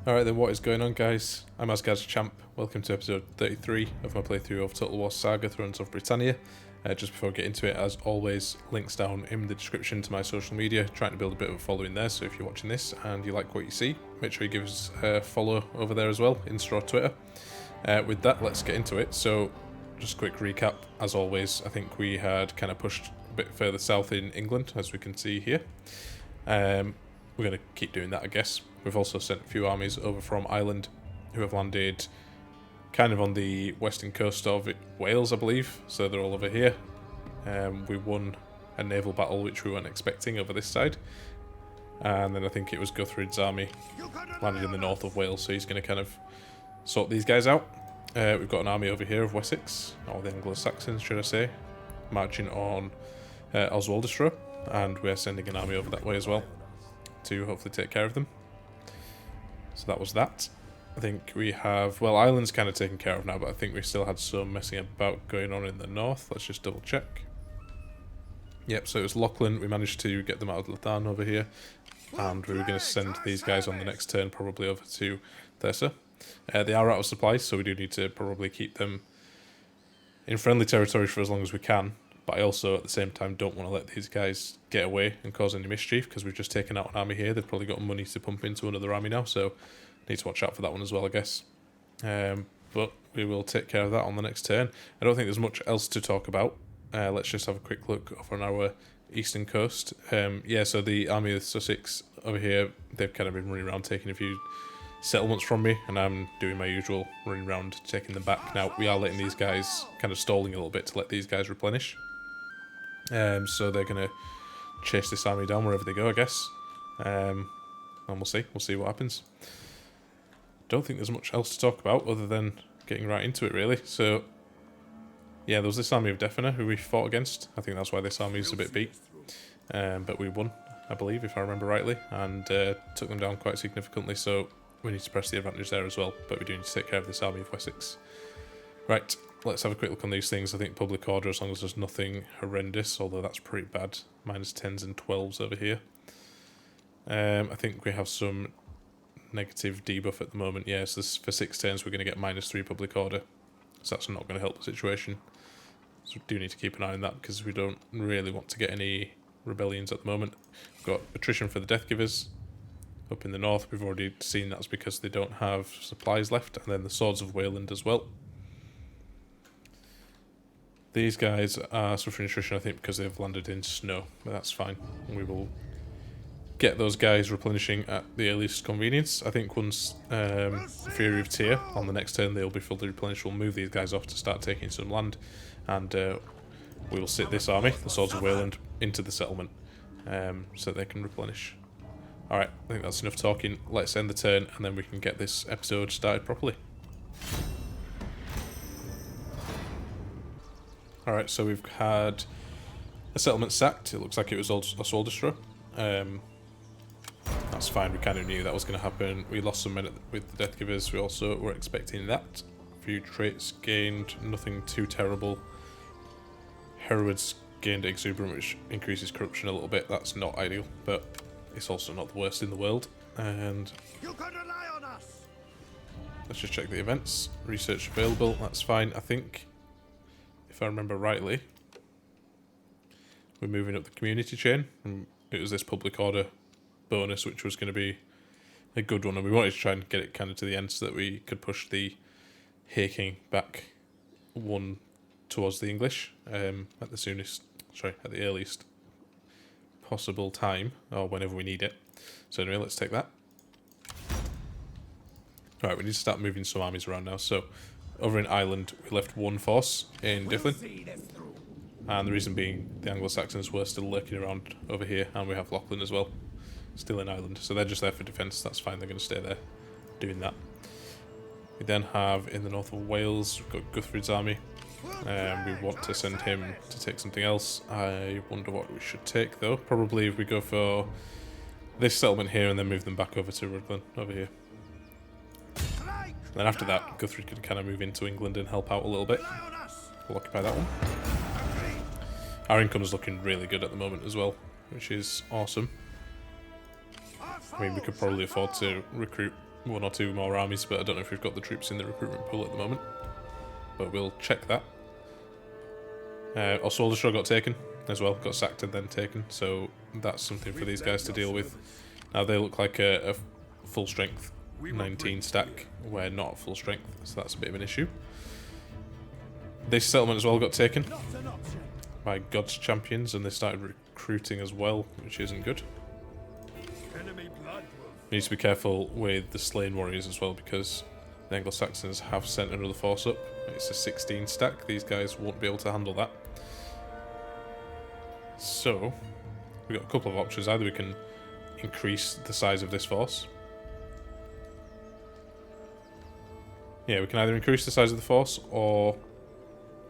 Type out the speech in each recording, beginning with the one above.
Alright then, what is going on, guys? I'm AsgardsChamp. Welcome to episode 33 of my playthrough of Total War Saga, Thrones of Britannia. Just before I get into it, as always, links down in the description to my social media, trying to build a bit of a following there, so if you're watching this and you like what you see, make sure you give us a follow over there as well, Insta or Twitter. With that, let's get into it. So, just a quick recap, as always, I think we had kind of pushed a bit further south in England, as we can see here. We're going to keep doing that, I guess. We've also sent a few armies over from Ireland who have landed kind of on the western coast of Wales, I believe. So they're all over here. We won a naval battle which we weren't expecting over this side. And then I think it was Guthfrid's army landed in the north of Wales, so he's going to kind of sort these guys out. We've got an army over here of Wessex, or the Anglo-Saxons should I say, marching on Oswaldistro, and we're sending an army over that way as well to hopefully take care of them. So that was that. I think we have, well, Ireland's kind of taken care of now, but I think we still had some messing about going on in the north. Let's just double check. Yep, so it was Lachlan. We managed to get them out of Lathan over here, and we were going to send these guys on the next turn probably over to Thursa. They are out of supplies, so we do need to probably keep them in friendly territory for as long as we can. But I also, at the same time, don't want to let these guys get away and cause any mischief, because we've just taken out an army here. They've probably got money to pump into another army now, so need to watch out for that one as well, I guess. But we will take care of that on the next turn. I don't think there's much else to talk about. Let's just have a quick look over on our eastern coast. Yeah, so the army of Sussex over here, they've kind of been running around taking a few settlements from me, and I'm doing my usual running around taking them back. Now, we are letting these guys, kind of stalling a little bit to let these guys replenish. So they're going to chase this army down wherever they go, I guess. And we'll see what happens. Don't think there's much else to talk about other than getting right into it, really. So, yeah, there was this army of Defina who we fought against. I think that's why this army is a bit beat. But we won, I believe, if I remember rightly, and took them down quite significantly, so we need to press the advantage there as well. But we do need to take care of this army of Wessex. Right, let's have a quick look on these things. I think public order, as long as there's nothing horrendous, although that's pretty bad. Minus 10s and 12s over here. I think we have some negative debuff at the moment. Yeah, so this, for 6 turns we're going to get minus 3 public order. So that's not going to help the situation. So we do need to keep an eye on that, because we don't really want to get any rebellions at the moment. We've got attrition for the Death Givers up in the north. We've already seen that's because they don't have supplies left. And then the Swords of Wayland as well. These guys are suffering attrition, I think, because they've landed in snow, but that's fine. We will get those guys replenishing at the earliest convenience. I think once Fury of Tyr on the next turn, they'll be fully replenished. We'll move these guys off to start taking some land, and we will sit this army, the Swords of Wayland, into the settlement so they can replenish. Alright, I think that's enough talking. Let's end the turn, and then we can get this episode started properly. Alright, so we've had a settlement sacked. It looks like it was Oswaldistro. That's fine, we kind of knew that was going to happen. We lost some men with the Death Givers. We also were expecting that. A few traits gained, nothing too terrible. Hereward's gained Exuberant, which increases corruption a little bit. That's not ideal, but it's also not the worst in the world. And You can rely on us. let's just check the events. Research available, that's fine. I think, if I remember rightly, we're moving up the community chain. And it was this public order bonus which was going to be a good one, and we wanted to try and get it kind of to the end so that we could push the Hay-King back one towards the English at the earliest possible time, or whenever we need it. So anyway, let's take that. Right, we need to start moving some armies around now. So over in Ireland, we left one force in Dyflin, and the reason being the Anglo-Saxons were still lurking around over here, and we have Lachlan as well, still in Ireland. So they're just there for defence. That's fine, they're going to stay there doing that. We then have in the north of Wales, we've got Guthfrid's army. We want to send him to take something else. I wonder what we should take though. Probably if we go for this settlement here and then move them back over to Rutland over here. And then after that, Guthfrid can kind of move into England and help out a little bit. We'll occupy that one. Our income is looking really good at the moment as well, which is awesome. I mean, we could probably afford to recruit one or two more armies, but I don't know if we've got the troops in the recruitment pool at the moment. But we'll check that. Oswaldistra got taken as well, got sacked and then taken, so that's something for these guys to deal with. Now they look like a full strength 19 stack. We're not full strength, so that's a bit of an issue. This settlement as well got taken by God's champions, and they started recruiting as well, which isn't good. We need to be careful with the slain warriors as well, because the Anglo-Saxons have sent another force up. It's a 16 stack. These guys won't be able to handle that. So we've got a couple of options. Either we can increase the size of this force. Yeah, we can either increase the size of the force or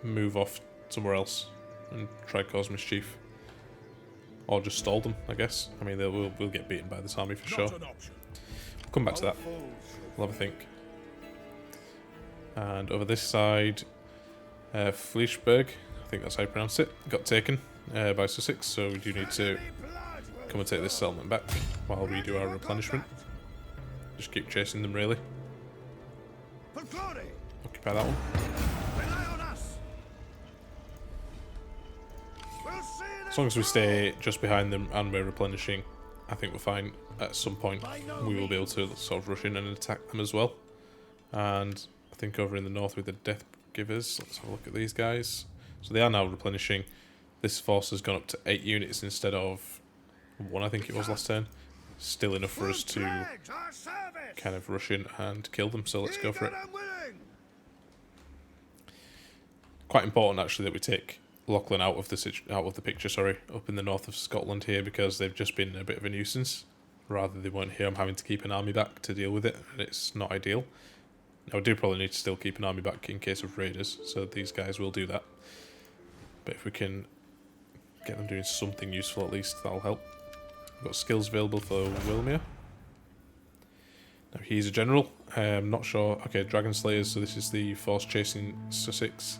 move off somewhere else and try cause mischief. Or just stall them, I guess. I mean, we'll get beaten by this army for sure. We'll come back to that. We'll have a think. And over this side, Fleischberg, I think that's how you pronounce it, got taken by Sussex, so we do need to come and take this settlement back while we do our replenishment. Just keep chasing them, really. Occupy that one. As long as we stay just behind them and we're replenishing, I think we're fine. At some point, we will be able to sort of rush in and attack them as well. And I think over in the north with the Death Givers, let's have a look at these guys. So they are now replenishing. This force has gone up to 8 units instead of 1, I think it was last turn. Still enough for us to kind of rush in and kill them, so let's go for it. Quite important actually that we take Lachlan out of the picture, up in the north of Scotland here, because they've just been a bit of a nuisance. Rather they weren't here, I'm having to keep an army back to deal with it, and it's not ideal. Now, I do probably need to still keep an army back in case of raiders, so these guys will do that. But if we can get them doing something useful at least, that'll help. We've got skills available for Wilmere. Now he's a general, not sure. Okay, Dragon Slayers, so this is the force chasing Sussex.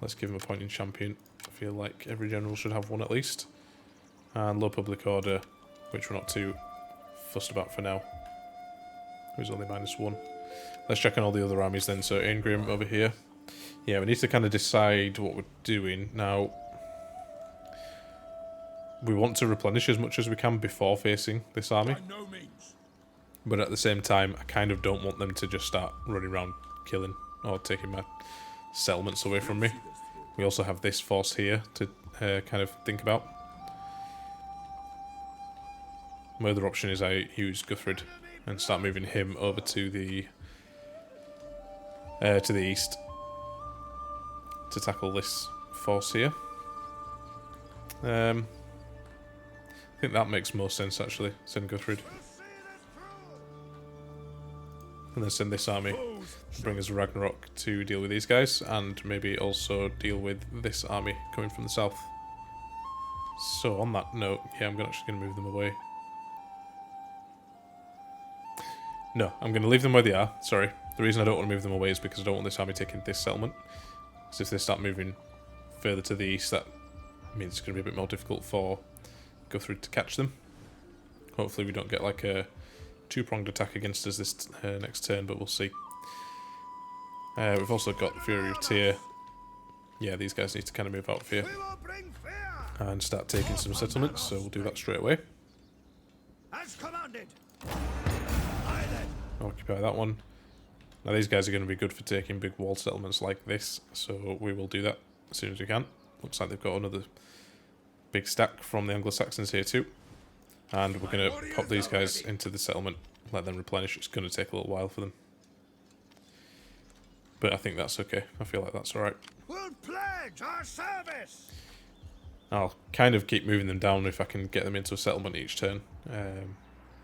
Let's give him a point in champion. I feel like every general should have one at least. And low public order, which we're not too fussed about for now. Who's only -1. Let's check on all the other armies then. So Aengrim over here. Yeah, we need to kind of decide what we're doing. Now, we want to replenish as much as we can before facing this army. But at the same time, I kind of don't want them to just start running around killing or taking my settlements away from me. We also have this force here to kind of think about. My other option is I use Guthfrid and start moving him over to the east to tackle this force here. I think that makes more sense actually. Send Guthfrid. And then send this army to bring us Ragnarok to deal with these guys, and maybe also deal with this army coming from the south. So on that note, yeah, I'm actually going to move them away. No, I'm going to leave them where they are, sorry. The reason I don't want to move them away is because I don't want this army taking this settlement. Because if they start moving further to the east, that means it's going to be a bit more difficult for Guthfrid to catch them. Hopefully we don't get like a two-pronged attack against us this next turn, but we'll see. We've also got Fury of Tyr. Yeah, these guys need to kind of move out of here and start taking some settlements, so we'll do that straight away. As commanded. Occupy that one. Now these guys are going to be good for taking big wall settlements like this, so we will do that as soon as we can. Looks like they've got another big stack from the Anglo-Saxons here too. And we're going to pop these guys into the settlement, let them replenish. It's going to take a little while for them. But I think that's okay. I feel like that's alright. We'll pledge our service. I'll kind of keep moving them down if I can get them into a settlement each turn.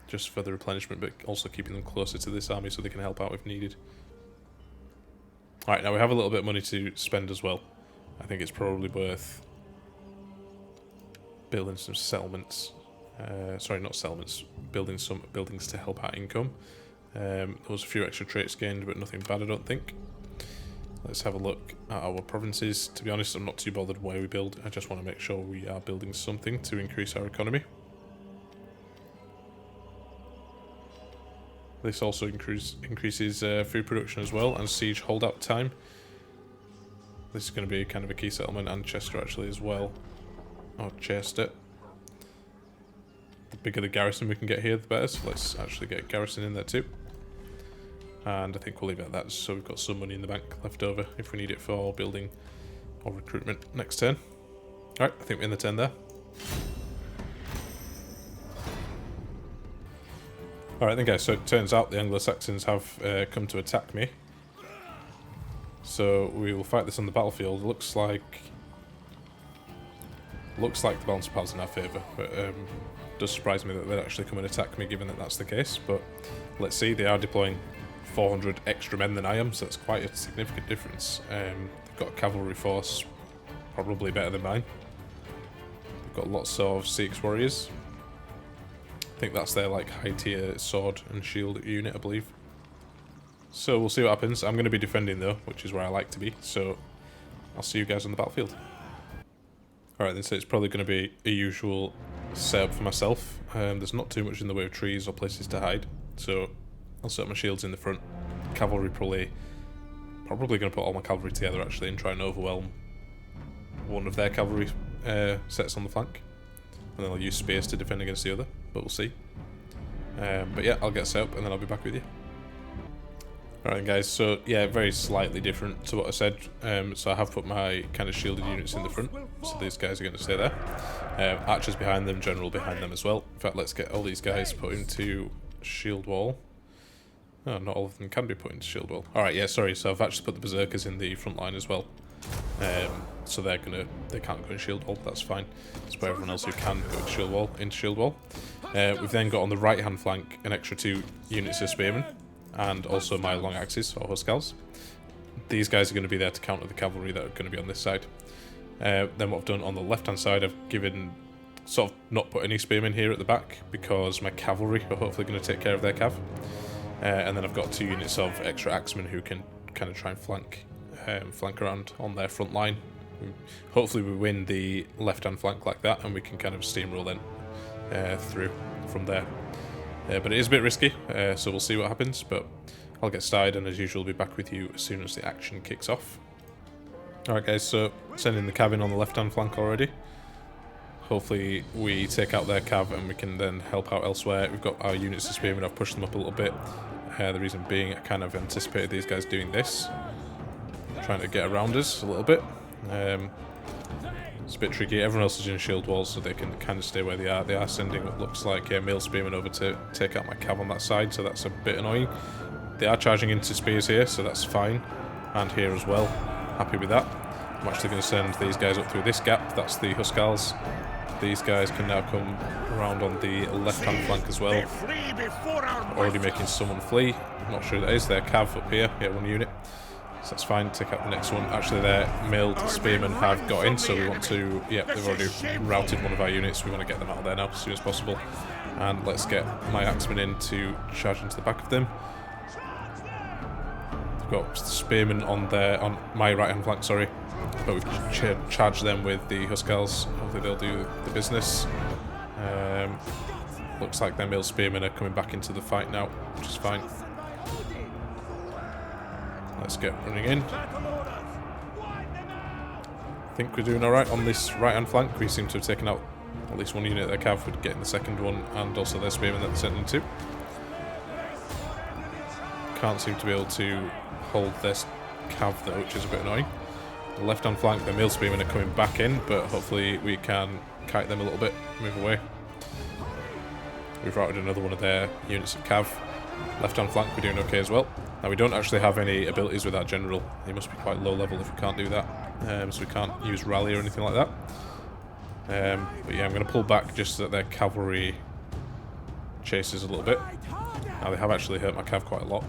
Just for the replenishment, but also keeping them closer to this army so they can help out if needed. Alright, now we have a little bit of money to spend as well. I think it's probably worth building some settlements. Sorry, not settlements. Building some buildings to help out income. There was a few extra traits gained, but nothing bad, I don't think. Let's have a look at our provinces. To be honest, I'm not too bothered where we build. I just want to make sure we are building something to increase our economy. This also increases food production as well, and siege holdout time. This is going to be kind of a key settlement, and Chester actually as well. Or Chester. The bigger the garrison we can get here, the better. So let's actually get a garrison in there too. And I think we'll leave it at that, so we've got some money in the bank left over if we need it for building or recruitment next turn. Alright, I think we're in the turn there. Alright then guys, so it turns out the Anglo-Saxons have come to attack me. So we will fight this on the battlefield. Looks like the balance of powers in our favour, but does surprise me that they'd actually come and attack me given that that's the case. But let's see, they are deploying 400 extra men than I am, so that's quite a significant difference. They've got a cavalry force probably better than mine. They've got lots of Sikhs warriors. I think that's their like high tier sword and shield unit, I believe. So we'll see what happens. I'm going to be defending though, which is where I like to be, so I'll see you guys on the battlefield. Alright then, so it's probably going to be a usual setup for myself. There's not too much in the way of trees or places to hide, so I'll set my shields in the front. Cavalry probably going to put all my cavalry together actually and try and overwhelm one of their cavalry sets on the flank. And then I'll use spears to defend against the other, but we'll see. But yeah, I'll get set up and then I'll be back with you. Alright guys, so yeah, very slightly different to what I said. So I have put my kind of shielded units in the front, so these guys are going to stay there. Archers behind them, general behind them as well. In fact, let's get all these guys put into shield wall. Oh, not all of them can be put into shield wall. Alright, yeah, sorry, so I've actually put the berserkers in the front line as well. So they can't go in shield wall, that's fine. That's where everyone else who can go into shield wall. We've then got on the right hand flank an extra 2 units of spearmen, and also my long axes, or huskals. These guys are going to be there to counter the cavalry that are going to be on this side. Then what I've done on the left hand side, I've sort of not put any spearmen here at the back, because my cavalry are hopefully going to take care of their cav. And then I've got 2 units of extra axemen who can kind of try and flank around on their front line. Hopefully we win the left hand flank like that, and we can kind of steamroll then through from there. But it is a bit risky, so we'll see what happens, but I'll get started, and as usual, I'll be back with you as soon as the action kicks off. Alright guys, so sending the cav in on the left hand flank already. Hopefully we take out their cav and we can then help out elsewhere. We've got our units of spearmen, I've pushed them up a little bit. The reason being, I kind of anticipated these guys doing this, trying to get around us a little bit. It's a bit tricky. Everyone else is in shield walls, so they can kind of stay where they are. They are sending what looks like male spearmen over to take out my cav on that side, so that's a bit annoying. They are charging into spears here, so that's fine. And here as well. Happy with that. I'm actually going to send these guys up through this gap. That's the huskals. These guys can now come around on the left-hand flank as well. Already making someone flee. I'm not sure who that is. They're cav up here. Yeah, 1 unit. So that's fine. Take out the next one. Actually, their mailed spearmen have got in, so we want to... Yeah, they've already routed one of our units. We want to get them out of there now as soon as possible. And let's get my axemen in to charge into the back of them. We've got spearmen on my right-hand flank, sorry. But we've charged them with the huskals. Hopefully they'll do the business. Looks like their mailed spearmen are coming back into the fight now, which is fine. Let's get running in. I think we're doing alright on this right-hand flank. We seem to have taken out at least 1 unit of their cav, would get in the second one, and also their spearmen that they're sending to. Can't seem to be able to hold this cav though, which is a bit annoying. The left-hand flank, the mailed spearmen are coming back in, but hopefully we can kite them a little bit, move away. We've routed another one of their units of cav. Left-hand flank, we're doing okay as well. Now, we don't actually have any abilities with our general. He must be quite low level if we can't do that. So we can't use rally or anything like that. But yeah, I'm going to pull back just so that their cavalry chases a little bit. Now, they have actually hurt my cav quite a lot.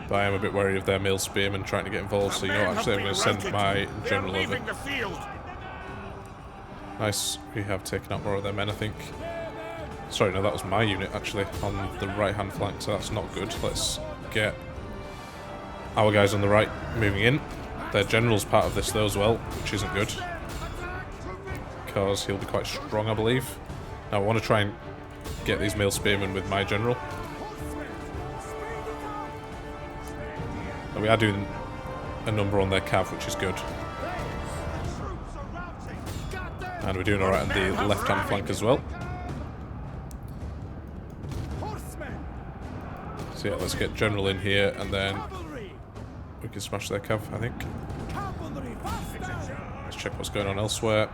But I am a bit wary of their mailed spearmen trying to get involved, so you know what, actually I'm going to send my general over. Nice, we have taken out more of their men, I think. Sorry, no, that was my unit, actually, on the right-hand flank, so that's not good. Let's get our guys on the right moving in. Their general's part of this, though, as well, which isn't good. Because he'll be quite strong, I believe. Now, I want to try and get these male spearmen with my general. And we are doing a number on their cav, which is good. And we're doing alright on the left-hand flank as well. So yeah, let's get general in here, and then we can smash their cav, I think. Let's check what's going on elsewhere.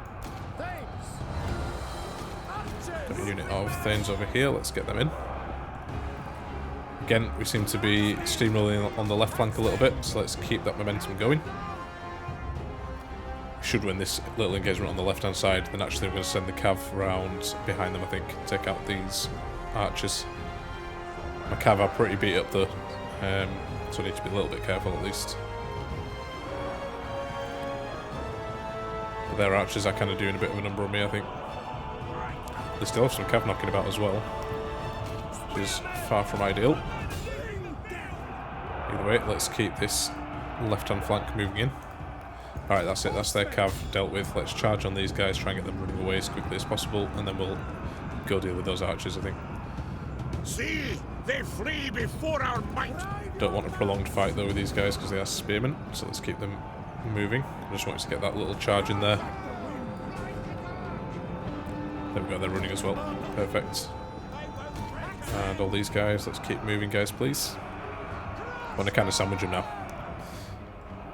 Got a unit of Thanes over here, let's get them in. Again, we seem to be steamrolling on the left flank a little bit, so let's keep that momentum going. We should win this little engagement on the left hand side, then actually I'm going to send the cav round behind them, I think, take out these archers. My cav are pretty beat up though, so I need to be a little bit careful at least. But their archers are kind of doing a bit of a number on me, I think. They still have some cav knocking about as well, which is far from ideal. Either way, let's keep this left-hand flank moving in. Alright, that's it, that's their cav dealt with. Let's charge on these guys, try and get them running away as quickly as possible, and then we'll go deal with those archers, I think. See, they flee before our might. Don't want a prolonged fight though with these guys because they are spearmen, so let's keep them moving. I just wanted to get that little charge in there. There we go, they're running as well. Perfect. And all these guys, let's keep moving guys please. I want to kind of sandwich them now.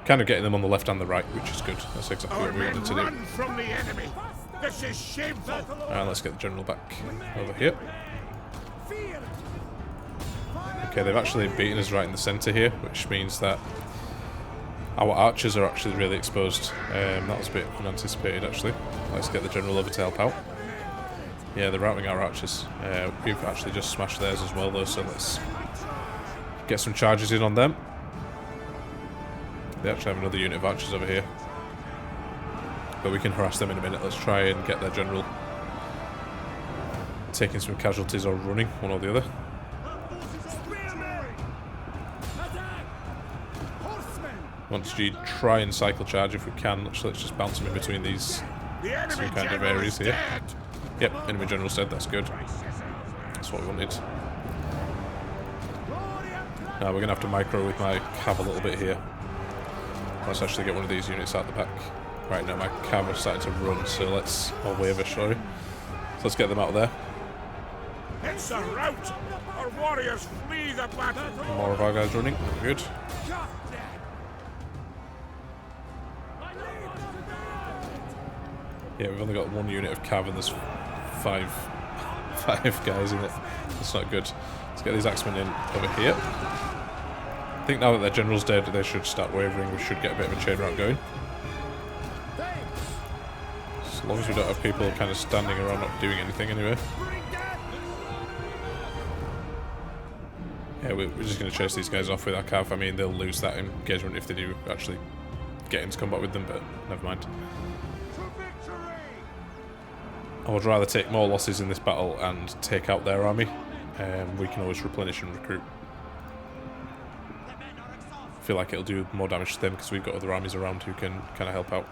Kind of getting them on the left and the right, which is good. That's exactly what we wanted to do. Run from the enemy. This is shameful. And let's get the general back over here. Okay, they've actually beaten us right in the centre here, which means that our archers are actually really exposed. That was a bit unanticipated actually. Let's get the general over to help out. Yeah, they're routing our archers. We've actually just smashed theirs as well though, so let's get some charges in on them. They actually have another unit of archers over here, but we can harass them in a minute. Let's try and get their general taking some casualties or running, one or the other. Want to try and cycle charge if we can. Let's just bounce them in between these two kind of areas here. Yep, enemy general's dead, that's good. That's what we wanted. Now we're going to have to micro with my cav a little bit here. Let's actually get one of these units out the back. Right, now my cav are starting to run, so let's... or waver, sorry. So let's get them out of there. It's a rout. Our warriors flee the battle. More of our guys running, good. Yeah, we've only got one unit of cav and there's five guys in it. That's not good. Let's get these axemen in over here. I think now that their general's dead, they should start wavering. We should get a bit of a chain rout going. As long as we don't have people kind of standing around not doing anything anyway. Yeah, we're just going to chase these guys off with our cav. I mean, they'll lose that engagement if they do actually get into combat with them, but never mind. I would rather take more losses in this battle and take out their army. We can always replenish and recruit. I feel like it'll do more damage to them because we've got other armies around who can kind of help out.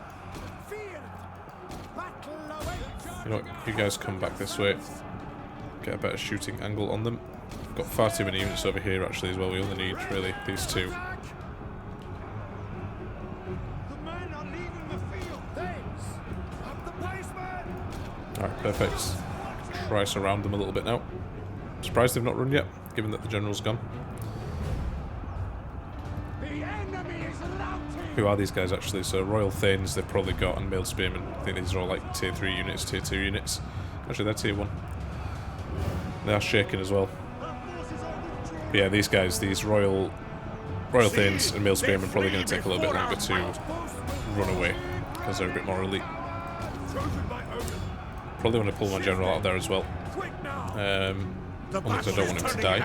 You know what, you guys come back this way. Get a better shooting angle on them. We've got far too many units over here actually as well. We only need really these two. Alright, perfect. Try surround them a little bit now. Surprised they've not run yet, given that the general's gone. Who are these guys actually? So Royal Thanes they've probably got, and Mailed Spearmen. I think these are all like tier 3 units, tier 2 units. Actually they're tier 1. They are shaken as well. But yeah, these guys, these Royal Thanes and Mailed Spearmen are probably going to take a little bit longer to run away, because they're a bit more elite. Probably want to pull my general out of there as well. Only because I don't want him to die.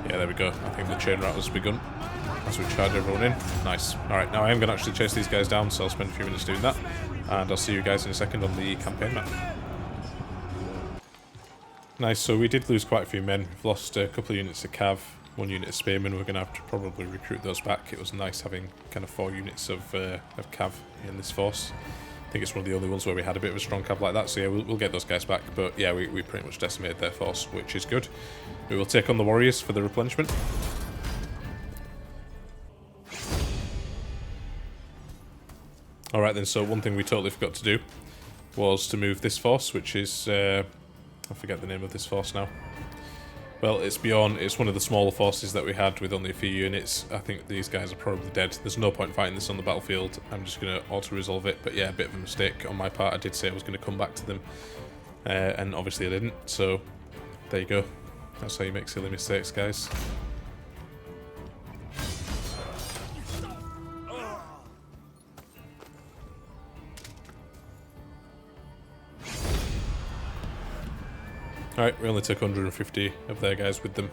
Yeah, there we go. I think the chain rout has begun. As we charge everyone in. Nice. Alright, now I am going to actually chase these guys down, so I'll spend a few minutes doing that. And I'll see you guys in a second on the campaign map. Nice, so we did lose quite a few men. We've lost a couple of units of cav, 1 unit of spearmen. We're going to have to probably recruit those back. It was nice having kind of 4 units of cav in this force. think it's one of the only ones where we had a bit of a strong cav like that, so yeah, we'll get those guys back. But yeah, we pretty much decimated their force, which is good. We will take on the warriors for the replenishment. Alright then, so one thing we totally forgot to do was to move this force, which is... I forget the name of this force now. Well, it's one of the smaller forces that we had with only a few units. I think these guys are probably dead. There's no point fighting this on the battlefield. I'm just going to auto-resolve it. But yeah, a bit of a mistake on my part. I did say I was going to come back to them. And obviously I didn't. So, there you go. That's how you make silly mistakes, guys. Alright, we only took 150 of their guys with them.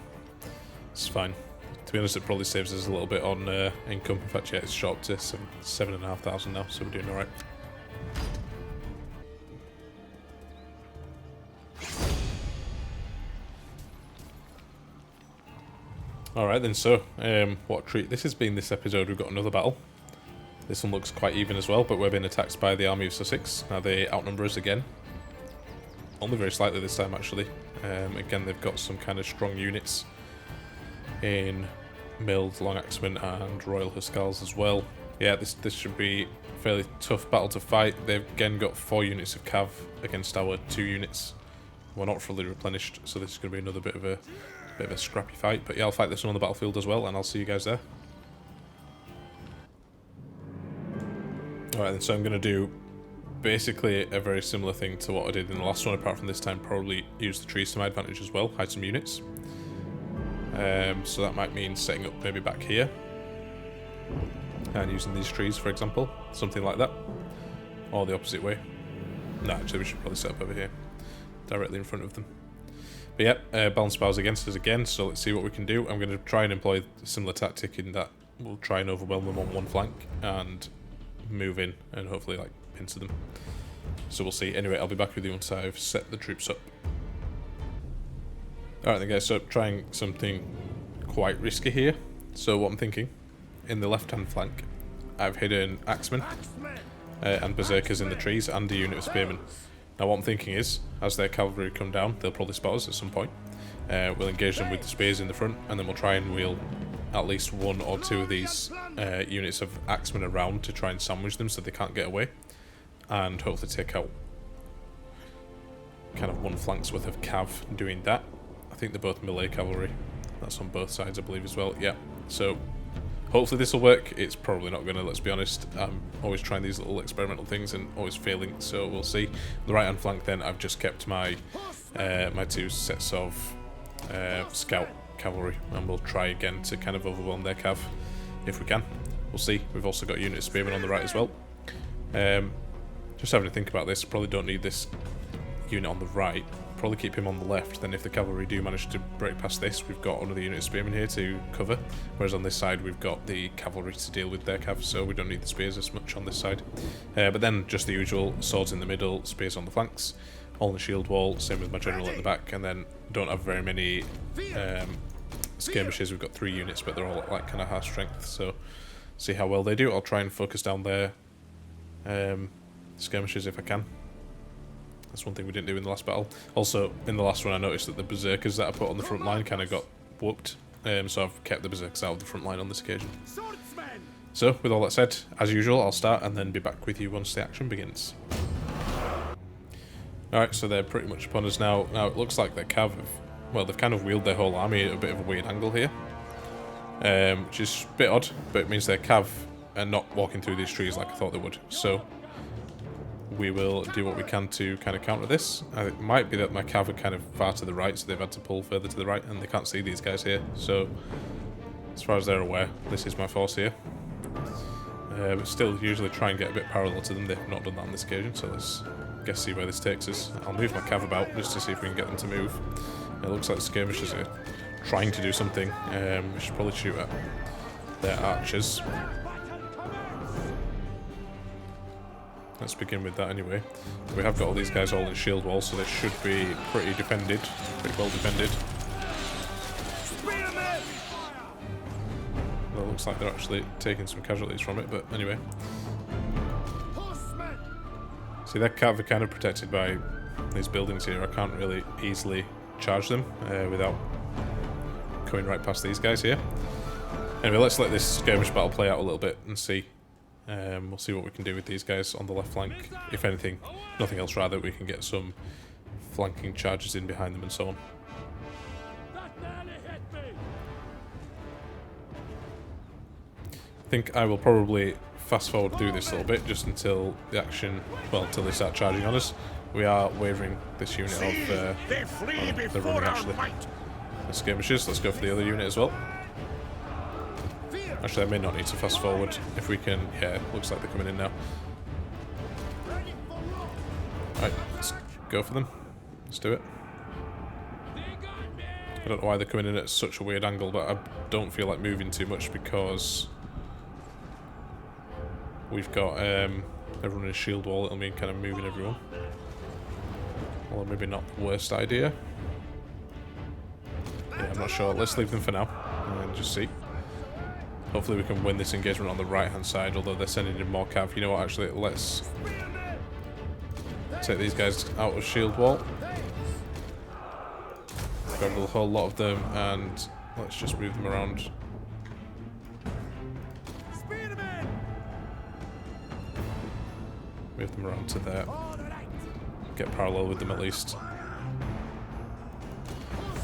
It's fine. To be honest, it probably saves us a little bit on income. In fact, yeah, it's short to 7,500 now, so we're doing alright. Alright then, so, what a treat this has been this episode. We've got another battle. This one looks quite even as well, but we're being attacked by the army of Sussex. Now they outnumber us again. Only very slightly this time, actually. Again, they've got some kind of strong units in Milled, Long Axemen, and Royal Hussars as well. Yeah, this should be a fairly tough battle to fight. They've again got 4 units of cav against our 2 units. We're not fully replenished, so this is going to be another bit of a scrappy fight. But yeah, I'll fight this one on the battlefield as well, and I'll see you guys there. Alright then, so I'm going to do basically a very similar thing to what I did in the last one, apart from this time probably use the trees to my advantage as well, hide some units. So that might mean setting up maybe back here and using these trees, for example, something like that, or the opposite way. No, actually we should probably set up over here, directly in front of them. But yeah, balance powers against us again, so let's see what we can do. I'm going to try and employ a similar tactic in that we'll try and overwhelm them on one flank and move in and hopefully like into them. So we'll see. Anyway, I'll be back with you once I've set the troops up. Alright then guys, so trying something quite risky here. So what I'm thinking, in the left hand flank, I've hidden Axemen and Berserkers in the trees and a unit of Spearmen. Now what I'm thinking is, as their cavalry come down, they'll probably spot us at some point. We'll engage them with the spears in the front, and then we'll try and wheel at least 1 or 2 of these units of Axemen around to try and sandwich them so they can't get away. And hopefully take out kind of 1 flank's worth of cav doing that. I think they're both melee cavalry. That's on both sides, I believe, as well. Yeah, so hopefully this will work. It's probably not going to, let's be honest. I'm always trying these little experimental things and always failing, so we'll see. The right hand flank then, I've just kept my my 2 sets of scout cavalry, and we'll try again to kind of overwhelm their cav if we can. We'll see. We've also got unit of spearmen on the right as well. Just having to think about this, probably don't need this unit on the right, probably keep him on the left. Then if the cavalry do manage to break past this, we've got another unit of spearmen here to cover, whereas on this side we've got the cavalry to deal with their cav, so we don't need the spears as much on this side. But then just the usual, swords in the middle, spears on the flanks, all in the shield wall, same with my general at the back, and then don't have very many skirmishes. We've got 3 units, but they're all at like kind of half strength, so see how well they do. I'll try and focus down their skirmishes if I can. That's one thing we didn't do in the last battle. Also, in the last one I noticed that the berserkers that I put on the front line kind of got whooped, so I've kept the berserkers out of the front line on this occasion. So, with all that said, as usual, I'll start and then be back with you once the action begins. Alright, so they're pretty much upon us now. Now, it looks like their cav have, well, they've kind of wheeled their whole army at a bit of a weird angle here, which is a bit odd, but it means their cav are not walking through these trees like I thought they would. So we will do what we can to kind of counter this. It might be that my cav are kind of far to the right, so they've had to pull further to the right, and they can't see these guys here. So, as far as they're aware, this is my force here. But still, usually try and get a bit parallel to them. They've not done that on this occasion, so let's see where this takes us. I'll move my cav about just to see if we can get them to move. It looks like the skirmishers are trying to do something. We should probably shoot at their archers. Let's begin with that anyway. We have got all these guys all in shield wall, so they should be pretty defended, pretty well defended. Well, it looks like they're actually taking some casualties from it, but anyway. See, they're kind of protected by these buildings here. I can't really easily charge them without coming right past these guys here. Anyway, let's let this skirmish battle play out a little bit and see. We'll see what we can do with these guys on the left flank. If anything, nothing else rather, we can get some flanking charges in behind them and so on. I think I will probably fast forward through this a little bit just until the action, well, until they start charging on us. We are wavering this unit of, they're running actually, the skirmishers. Let's go for the other unit as well. Actually, I may not need to fast forward if we can, yeah, looks like they're coming in now. Right, let's go for them. Let's do it. I don't know why they're coming in at such a weird angle, but I don't feel like moving too much because we've got everyone in a shield wall. It'll mean kind of moving everyone. Well, maybe not the worst idea. Yeah, I'm not sure. Let's leave them for now and just see. Hopefully we can win this engagement on the right-hand side, although they're sending in more cav. You know what, actually, let's take these guys out of shield wall. Grab a whole lot of them, and let's just move them around. Move them around to there. Get parallel with them at least.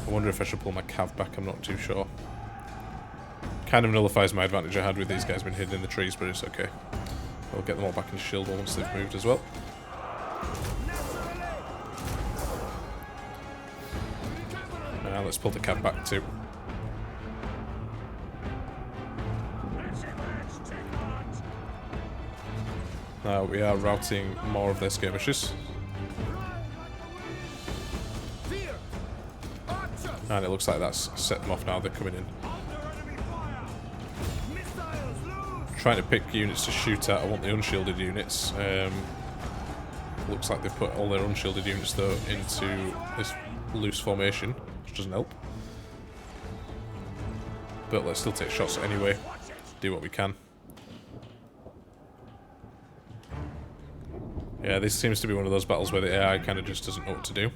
I wonder if I should pull my cav back, I'm not too sure. Kind of nullifies my advantage I had with these guys being hidden in the trees, but it's okay. We'll get them all back into shield wall once they've moved as well. Now let's pull the cav back too. Now we are routing more of their skirmishers. And it looks like that's set them off now, they're coming in. Trying to pick units to shoot at. I want the unshielded units. Looks like they've put all their unshielded units though into this loose formation, which doesn't help. But let's still take shots anyway. Do what we can. Yeah, this seems to be one of those battles where the AI kind of just doesn't know what to do.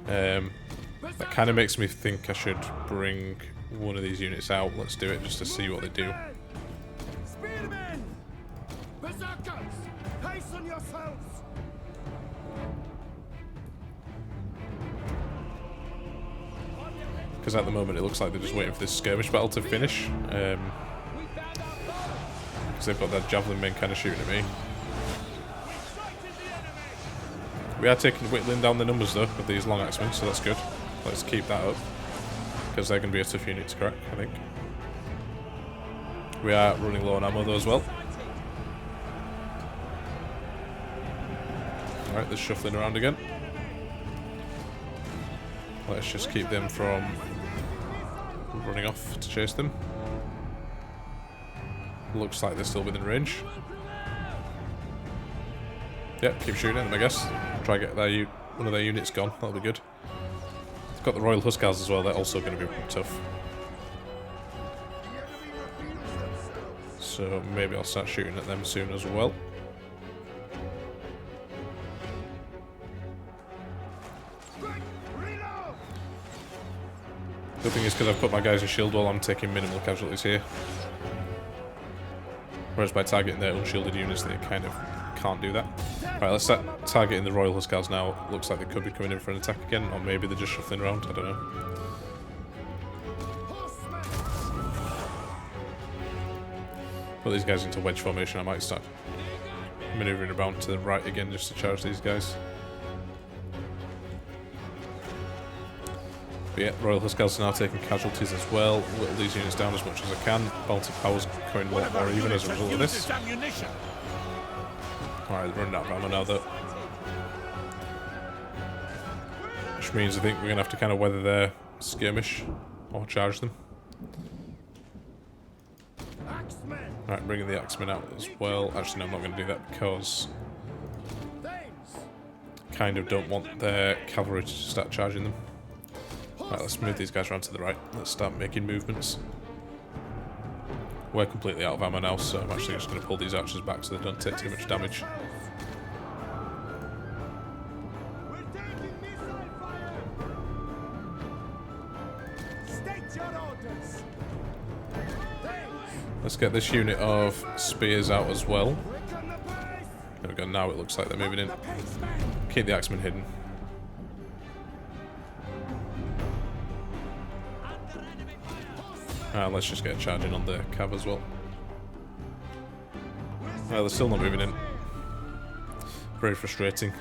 That kind of makes me think I should bring one of these units out. Let's do it just to see what they do. Because at the moment it looks like they're just waiting for this skirmish battle to finish. Because they've got that javelin men kind of shooting at me. We are whittling down the numbers though with these long axemen, so that's good. Let's keep that up. Because they're going to be a tough unit to crack, I think. We are running low on ammo though as well. Alright, they're shuffling around again. Let's just keep them from running off to chase them. Looks like they're still within range. Yep, keep shooting at them, I guess. Try to get one of their units gone, that'll be good. They've got the Royal Huskars as well, they're also going to be tough. So maybe I'll start shooting at them soon as well. The thing is, because I've put my guys in shield wall, I'm taking minimal casualties here. Whereas by targeting their unshielded units, they kind of can't do that. Right, let's start targeting the Royal Huskars now. Looks like they could be coming in for an attack again, or maybe they're just shuffling around, I don't know. Put these guys into wedge formation, I might start manoeuvring around to the right again just to charge these guys. But yeah, Royal Huskars are now taking casualties as well. Whittle these units down as much as I can. Bounty power's going a lot more even as a result of this. Alright, they're running out of ammo now though. Which means I think we're going to have to kind of weather their skirmish or charge them. Alright, bringing the axemen out as well. Actually, no, I'm not going to do that because kind of don't want their cavalry to start charging them. Right, let's move these guys around to the right. Let's start making movements. We're completely out of ammo now, so I'm actually just going to pull these archers back so they don't take too much damage. Let's get this unit of spears out as well. There we go, now it looks like they're moving in. Keep the axemen hidden. Let's just get a charge in on the cav as well. Well, they're still not moving in. Very frustrating.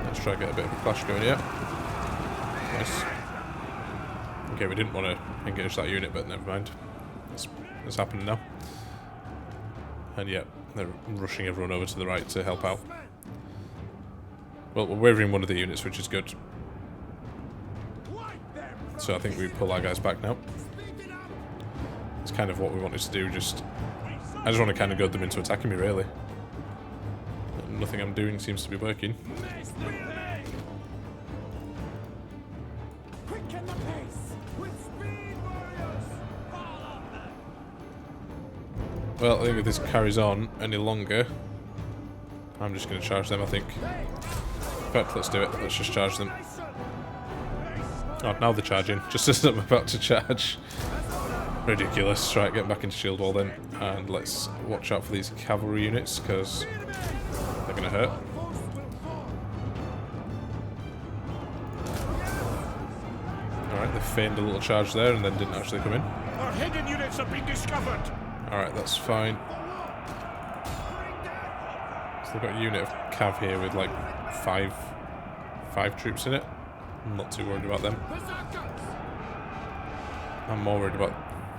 Let's try to get a bit of a clash going here. Nice. Okay, we didn't want to engage that unit, but never mind. It's happening now. And yeah, they're rushing everyone over to the right to help out. Well, we're wavering one of the units, which is good. So I think we pull our guys back now. It's kind of what we wanted to do, I just want to kind of goad them into attacking me, really. Nothing I'm doing seems to be working. Well, I think if this carries on any longer, I'm just going to charge them, I think. In fact, let's do it. Let's just charge them. Oh, now they're charging, just as I'm about to charge. Ridiculous. Right, get back into shield wall then, and let's watch out for these cavalry units, because they're going to hurt. Alright, they feigned a little charge there and then didn't actually come in. Our hidden units have been discovered. Alright, that's fine. So they've got a unit of cav here with like five troops in it. I'm not too worried about them. I'm more worried about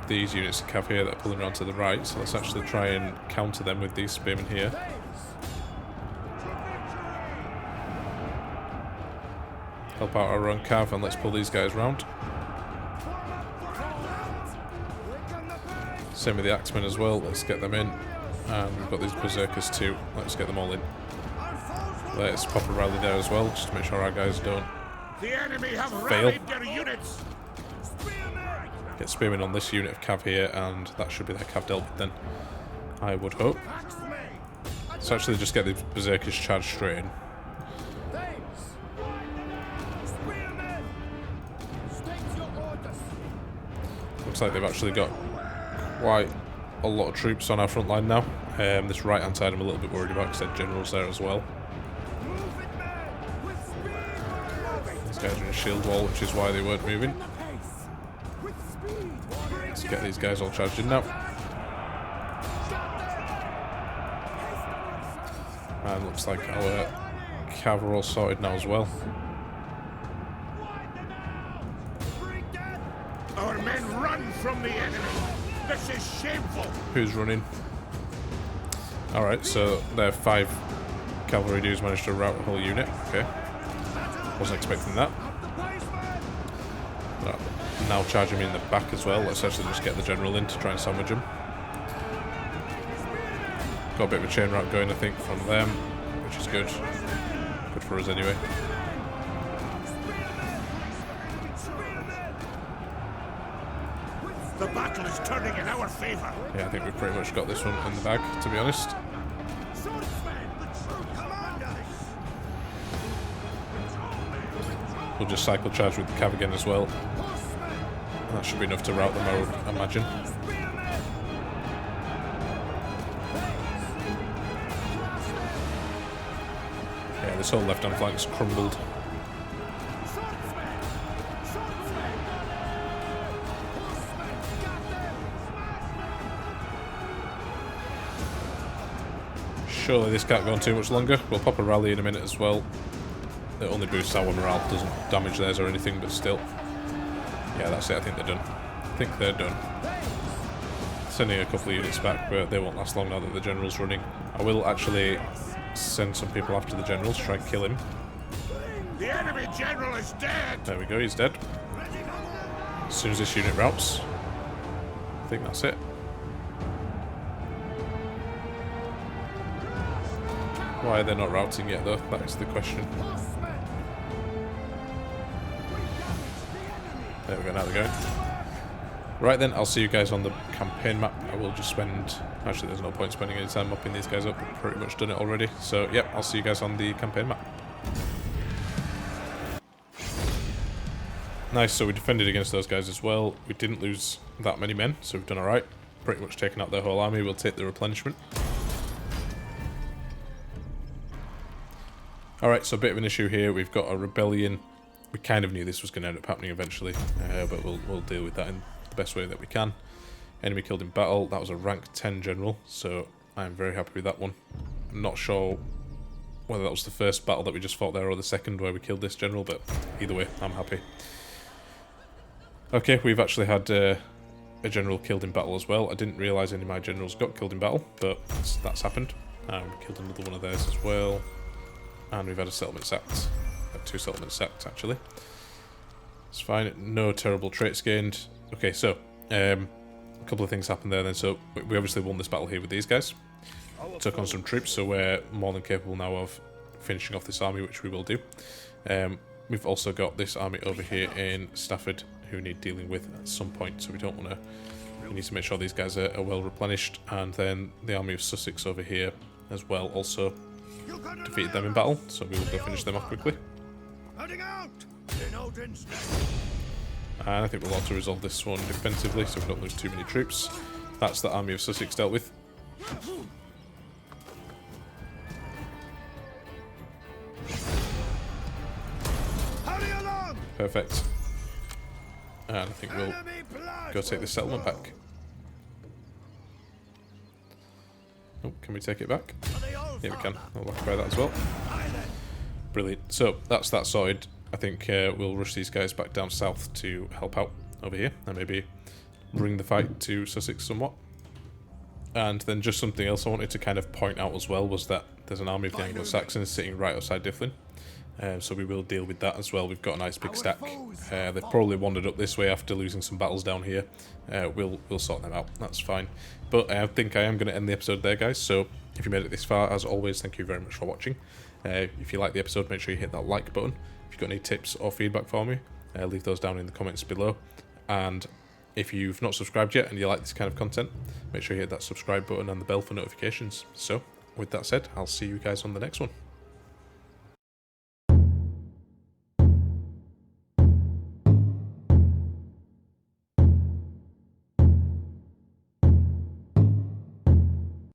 these units of cav here that are pulling around to the right, so let's actually try and counter them with these spearmen here. Help out our own cav and let's pull these guys round. Same with the axemen as well, let's get them in. And we've got these berserkers too, let's get them all in. Let's pop a rally there as well, just to make sure our guys don't The enemy have fail. rallied their units. Get spearmen on this unit of cav here, and that should be their cav dealt with then, I would hope. Let's actually just get the berserkers charged straight in. Looks like they've actually got quite a lot of troops on our front line now. This right hand side I'm a little bit worried about because their generals there as well. These guys are in a shield wall, which is why they weren't moving. Let's get these guys all charged in now. And looks like our cav are all sorted now as well. Our men run from the enemy. This is shameful. Who's running? Alright, so their 5 cavalry dudes managed to rout a whole unit. Okay. Wasn't expecting that. Right. Now charging me in the back as well. Let's actually just get the general in to try and sandwich him. Got a bit of a chain route going, I think, from them, which is good. Good for us anyway. The battle is turning in our favor. Yeah, I think we've pretty much got this one in the bag, to be honest. We'll just cycle charge with the cav again as well. And that should be enough to rout them, I would imagine. Yeah, this whole left-hand flank's crumbled. Surely this can't go on too much longer. We'll pop a rally in a minute as well. It only boosts our morale, doesn't damage theirs or anything, but still. Yeah, that's it, I think they're done. I think they're done. Sending a couple of units back, but they won't last long now that the general's running. I will actually send some people after the general to try and kill him. The enemy general is dead. There we go, he's dead. As soon as this unit routs, I think that's it. Why are they not routing yet though? That is the question. There we go, now they're going. Right then, I'll see you guys on the campaign map I will just spend... Actually, there's no point spending any time mopping these guys up. We've pretty much done it already. So, yep, I'll see you guys on the campaign map. Nice, so we defended against those guys as well. We didn't lose that many men, so we've done alright. Pretty much taken out their whole army. We'll take the replenishment. Alright, so a bit of an issue here. We've got a rebellion. We kind of knew this was going to end up happening eventually, but we'll deal with that in the best way that we can. Enemy killed in battle. That was a rank 10 general, so I'm very happy with that one. I'm not sure whether that was the first battle that we just fought there or the second where we killed this general, but either way, I'm happy. Okay, we've actually had a general killed in battle as well. I didn't realise any of my generals got killed in battle, but that's happened. We killed another one of theirs as well. And we've had a settlement sacked. Had 2 settlements sacked, actually. It's fine. No terrible traits gained. Okay, so a couple of things happened there then. So we obviously won this battle here with these guys. Took on some troops, so we're more than capable now of finishing off this army, which we will do. We've also got this army over here in Stafford who need dealing with at some point, so we don't want to... We need to make sure these guys are well replenished. And then the army of Sussex over here as well also defeated them in battle, so we will go finish them off quickly. And I think we'll also resolve this one defensively, so we don't lose too many troops. That's the army of Sussex dealt with. Perfect. And I think we'll go take this settlement back. Oh, can we take it back? Yeah, we can. I'll occupy that as well. Brilliant. So, that's that sorted. I think we'll rush these guys back down south to help out over here, and maybe bring the fight to Sussex somewhat. And then just something else I wanted to kind of point out as well was that there's an army of the Anglo-Saxons sitting right outside Dyflin. So we will deal with that as well. We've got a nice big stack. They've probably wandered up this way after losing some battles down here. We'll sort them out. That's fine. But I think I am going to end the episode there, guys. So if you made it this far, as always, thank you very much for watching. If you like the episode, make sure you hit that like button. If you've got any tips or feedback for me, leave those down in the comments below. And if you've not subscribed yet and you like this kind of content, make sure you hit that subscribe button and the bell for notifications. So with that said, I'll see you guys on the next one.